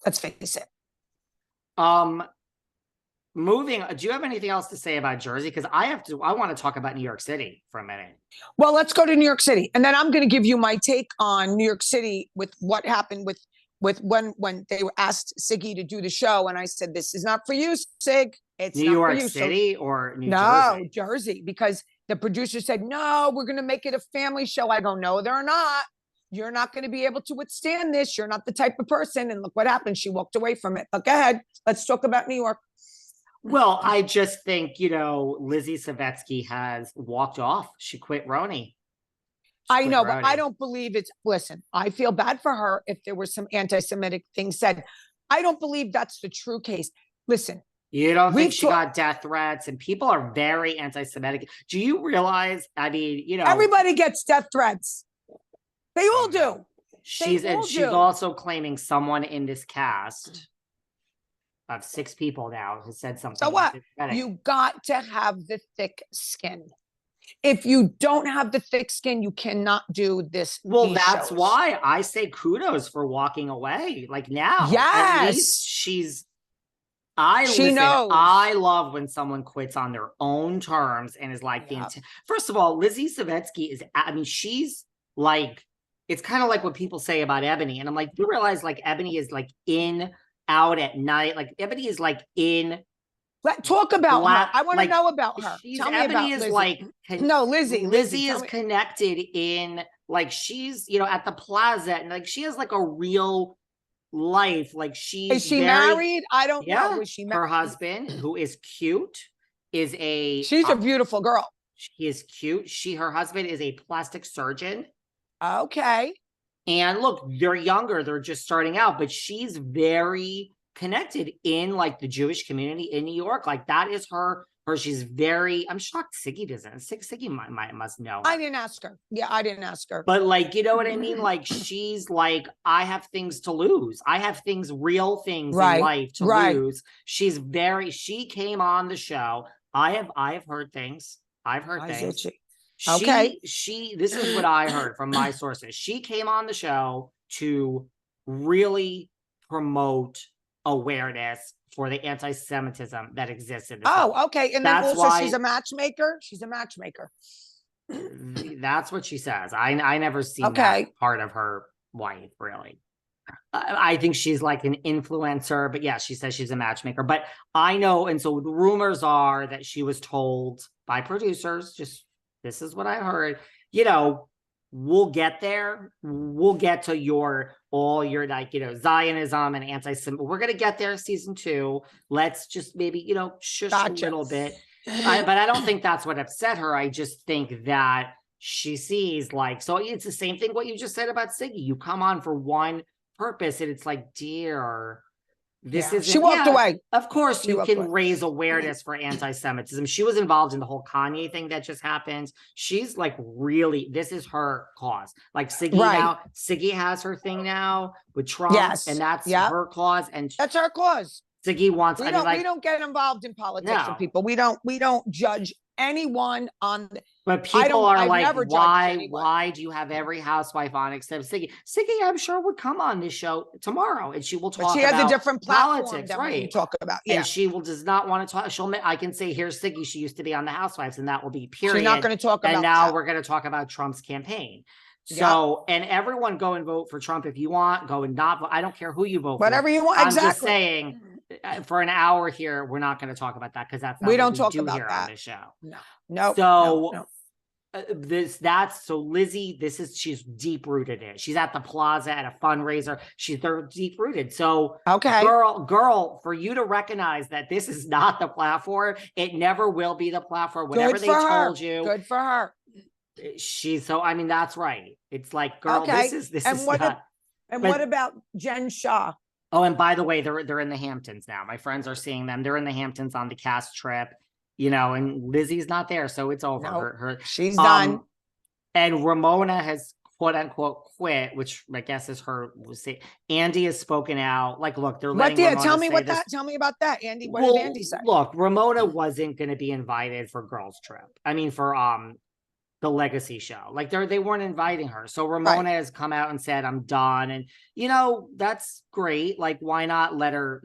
Let's face it. Moving, do you have anything else to say about Jersey? Because I want to talk about New York City for a minute. Well, let's go to New York City. And then I'm going to give you my take on New York City with what happened with when they were asked Siggy to do the show. And I said, this is not for you, Sig. It's New not York for you. City or New No, Jersey? Jersey, because the producer said, no, we're going to make it a family show. I go, no, they're not. You're not going to be able to withstand this. You're not the type of person. And look what happened. She walked away from it. But go ahead. Let's talk about New York. Well, I just think, Lizzy Savetsky has walked off. She quit RHONY. I know, but I don't believe it's, listen, I feel bad for her if there were some anti-Semitic things said. I don't believe that's the true case. Listen. You don't think she got death threats, and people are very anti-Semitic. Do you realize, I mean, everybody gets death threats. They all do. She's also claiming someone in this cast of 6 people now has said something. So what? You got to have the thick skin. If you don't have the thick skin, you cannot do this. Well, that's why I say kudos for walking away. Like now, yes, at least she knows. I love when someone quits on their own terms and is like, first of all, Lizzy Savetsky is, I mean, she's like, it's kind of like what people say about Ebony. And I'm like, you realize like Ebony is like out at night. Like Ebony is like in. Talk about her. I want to know about her. Tell me about Lizzy. Lizzy. Lizzy is connected in, like, she's, at the plaza, and like she has like a real life. Like is she married? I don't know. Is she married? Her husband, who is cute, she's a beautiful girl. She is cute. Her husband is a plastic surgeon. Okay. And look, they're younger. They're just starting out, but she's very connected in like the Jewish community in New York. Like that is her. She's very, I'm shocked Siggy doesn't. Siggy must know. I didn't ask her. Yeah, I didn't ask her. But like, you know what I mean? Like she's like, I have things to lose. I have real things in life to lose. She came on the show. I have heard things. I've heard things. This is what I heard from my sources. She came on the show to really promote awareness for the anti-Semitism that exists in the show. Okay. And then also she's a matchmaker. She's a matchmaker. That's what she says. I never seen that part of her wife, really. I think she's like an influencer, but yeah, she says she's a matchmaker. But I know, and so the rumors are that she was told by producers, this is what I heard, we'll get there. We'll get to all your like, Zionism and anti-Semitism. We're going to get there season 2. Let's just maybe, shush a little bit. But I don't think that's what upset her. I just think that she sees like, so it's the same thing what you just said about Siggy. You come on for one purpose and it's like, dear, this is. She walked away. Of course, you can raise awareness for anti-Semitism. She was involved in the whole Kanye thing that just happened. She's like really, this is her cause. Like Siggy now, Siggy has her thing now with Trump, and that's her cause. And that's our cause. Siggy wants. We don't get involved in politics with people. We don't judge anyone on. But people are like, why do you have every housewife on except Siggy? Siggy, I'm sure would come on this show tomorrow, and she will talk. But she has a different platform that we talk about. And she does not want to talk. I can say, here's Siggy. She used to be on the Housewives, and that will be period. She's not going to talk about. And now we're going to talk about Trump's campaign. So, and everyone go and vote for Trump if you want. Go and not vote. I don't care who you vote for. Whatever you want. I'm just saying. For an hour here, we're not going to talk about that because that's not we don't talk about here that on this show. No. So Lizzy. She's deep rooted in it. She's at the plaza at a fundraiser. They're deep rooted. So girl, for you to recognize that this is not the platform, it never will be the platform. Whatever they told you, good for her. I mean, that's right. It's like, girl, this is not. What about Jen Shah? Oh, and by the way, they're in the Hamptons now. My friends are seeing them. They're in the Hamptons on the cast trip, and Lizzy's not there, so it's over. She's done. And Ramona has quote unquote quit, which I guess is her. Andy has spoken out. Like, look, they're letting. Tell me about that, Andy. What did Andy say? Look, Ramona wasn't going to be invited for girls' trip. I mean, for the legacy show. Like they weren't inviting her. So Ramona has come out and said, I'm done. And, that's great. Like, why not let her,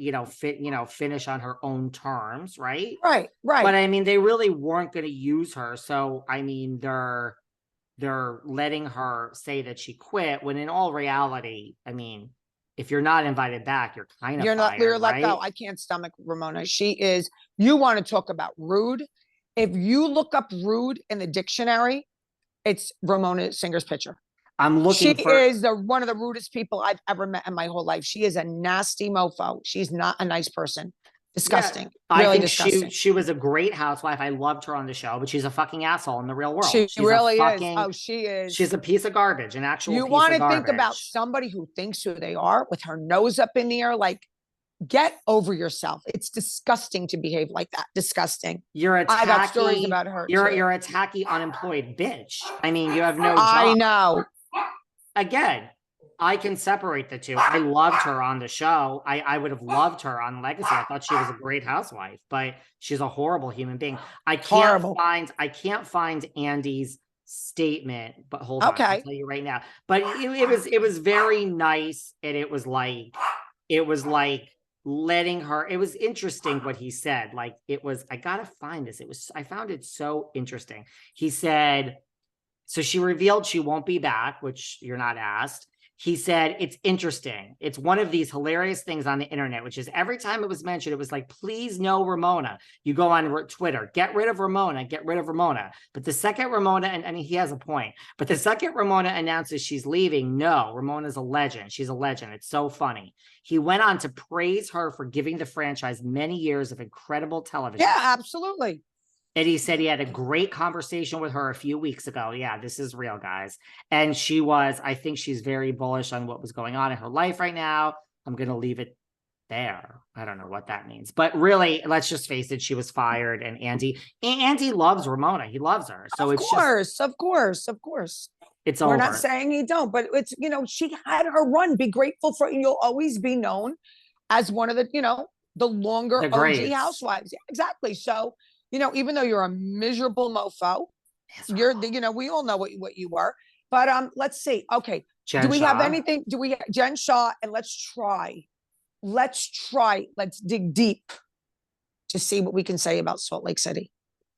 finish on her own terms. Right. Right. But I mean, they really weren't going to use her. So, I mean, they're letting her say that she quit when in all reality, I mean, if you're not invited back, you're kind of fired, you're let go. right? I can't stomach Ramona. You want to talk about rude. If you look up rude in the dictionary, it's Ramona Singer's picture. I'm looking She is one of the rudest people I've ever met in my whole life. She is a nasty mofo. She's not a nice person. Disgusting. Yeah, really I think disgusting. she was a great housewife. I loved her on the show, but she's a fucking asshole in the real world. She's really is. Oh, she is. She's a piece of garbage, an actual you want to think about somebody who thinks who they are with her nose up in the air, like, get over yourself. It's disgusting to behave like that. Disgusting. You're a tacky, I got stories about her. You're a tacky, unemployed bitch. I mean, you have no job. I know. Again, I can separate the two. I loved her on the show. I would have loved her on Legacy. I thought she was a great housewife, but she's a horrible human being. I can't find Andy's statement, but hold on, I'll tell you right now. But it was very nice, and it was like letting her. It was interesting what he said. Like, I gotta find this. I found it so interesting. He said, so she revealed she won't be back, which you're not asked. He said, it's interesting. It's one of these hilarious things on the internet, which is every time it was mentioned, it was like, please no Ramona. You go on Twitter, get rid of Ramona, get rid of Ramona. But the second Ramona, and he has a point, but the second Ramona announces she's leaving, no, Ramona's a legend. She's a legend. It's so funny. He went on to praise her for giving the franchise many years of incredible television. Yeah, absolutely. And he said he had a great conversation with her a few weeks ago. Yeah, this is real, guys. And I think she's very bullish on what was going on in her life right now. I'm going to leave it there. I don't know what that means. But really, let's just face it, she was fired. And Andy loves Ramona. He loves her. So of course. It's We're over. not saying he don't, but it's, she had her run. Be grateful for it. You'll always be known as one of the, the longer OG housewives. Yeah, exactly. So, even though you're a miserable mofo, we all know what you were. But let's see. Okay. Jen we Shah. have anything? Jen Shah, and let's dig deep to see what we can say about Salt Lake City.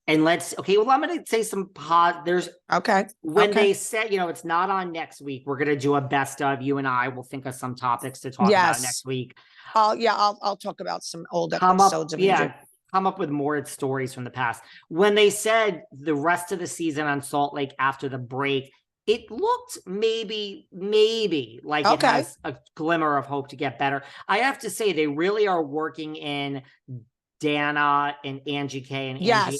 And I'm going to say some when they said, it's not on next week, we're going to do a best of. You and I will think of some topics to talk about next week. I'll talk about some old episodes of come up with more stories from the past. When they said the rest of the season on Salt Lake after the break, it looked maybe like it has a glimmer of hope to get better. I have to say, they really are working in Dana and Angie K and Angie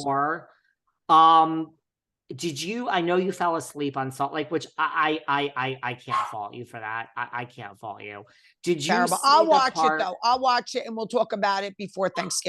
more. I know you fell asleep on Salt Lake, which I can't fault you for that. I can't fault you. Did you? Terrible. I'll watch it though. I'll watch it and we'll talk about it before Thanksgiving.